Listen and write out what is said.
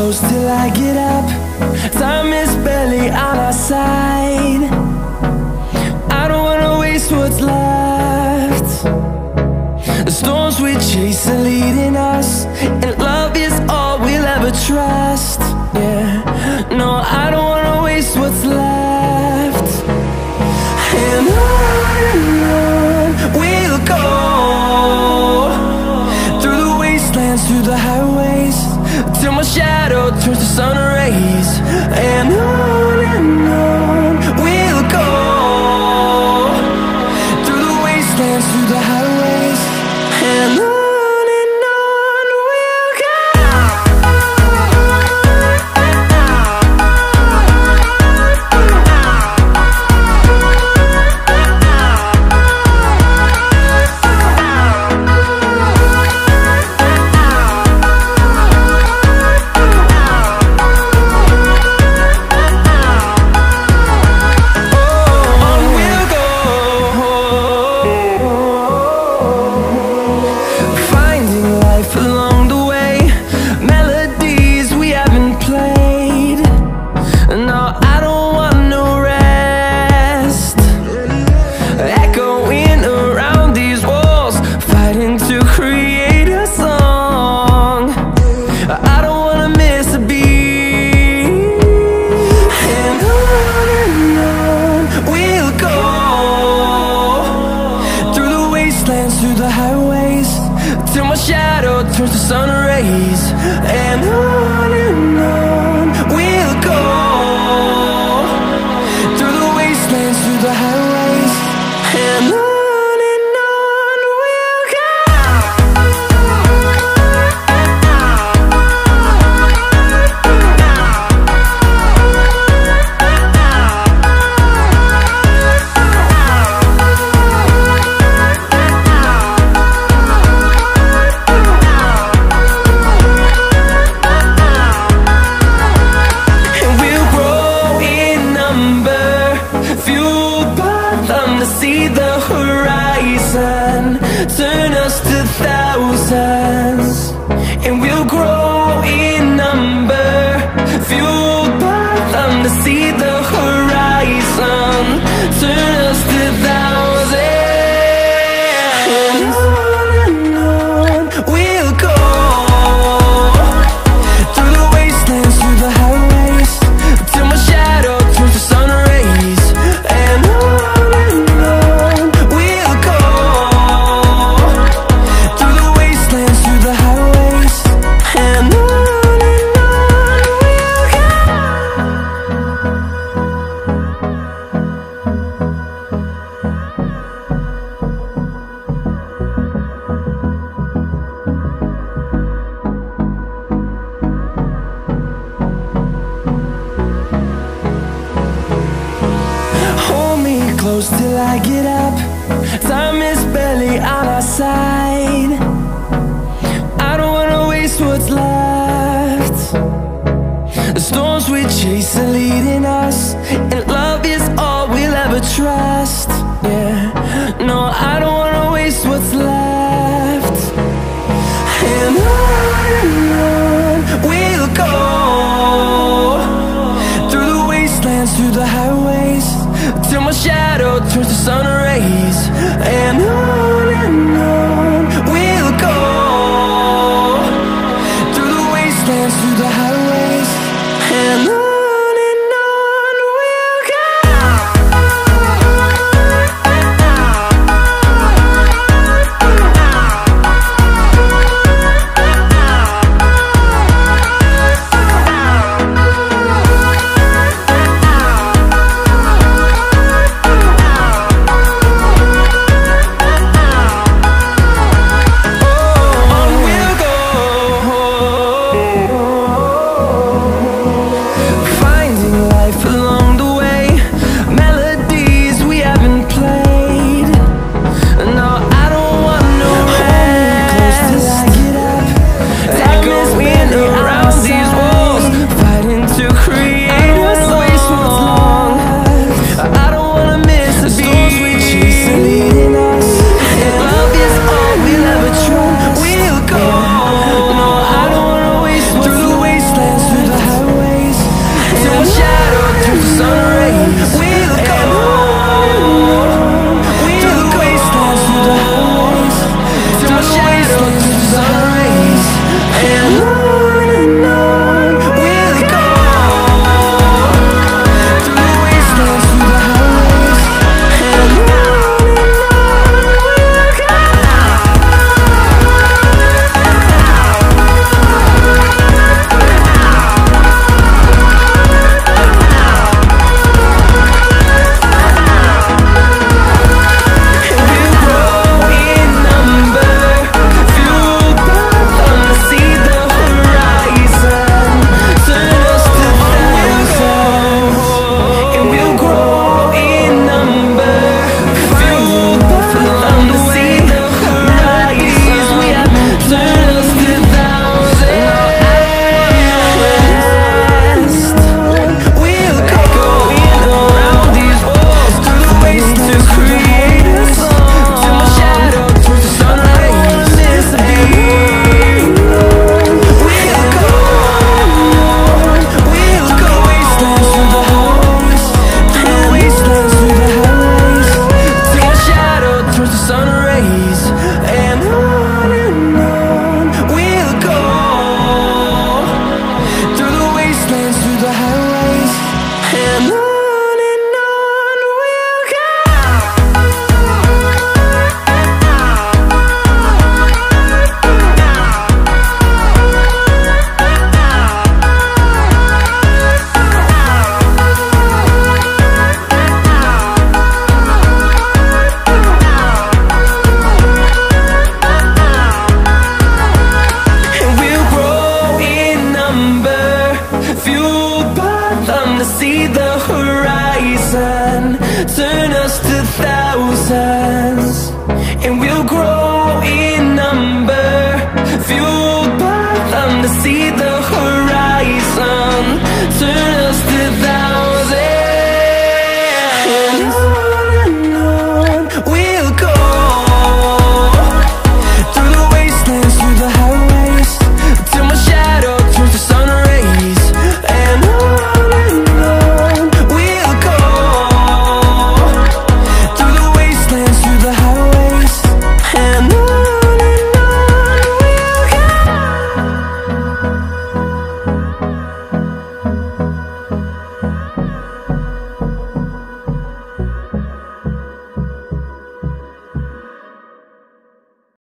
close till I get up. Time is barely on our side. I don't wanna waste what's left. The storms we chase are leading us, and love is all we'll ever trust. Yeah, no, I don't wanna waste what's left. And on we'll go, through the wastelands, through the highways, till my shadow turns to sun rays. And on we'll go, through the wastelands, through the highways, and on. Through the highways, till my shadow turns to sun rays. And on we'll go, through the wastelands, through the highways, and on. See the horizon turn us to thousands, and we'll grow in number, fueled by them. To see the horizon turn us to thousands, and on we'll go, through the wastelands, through the highways, till my shadow turns to sun rays. And close till I get up. Time is barely on our side. I don't wanna waste what's left. The storms we chase are leading us, and love is all we'll ever trust. Yeah, no, I don't wanna waste what's left. And on we'll go, through the wastelands, through the highways, till my shadow turns to sun rays. And on we'll go, through the wastelands, through the highways, and on. see the horizon, turn us to thousands, and we'll grow in number, fueled by them to see the horizon, turn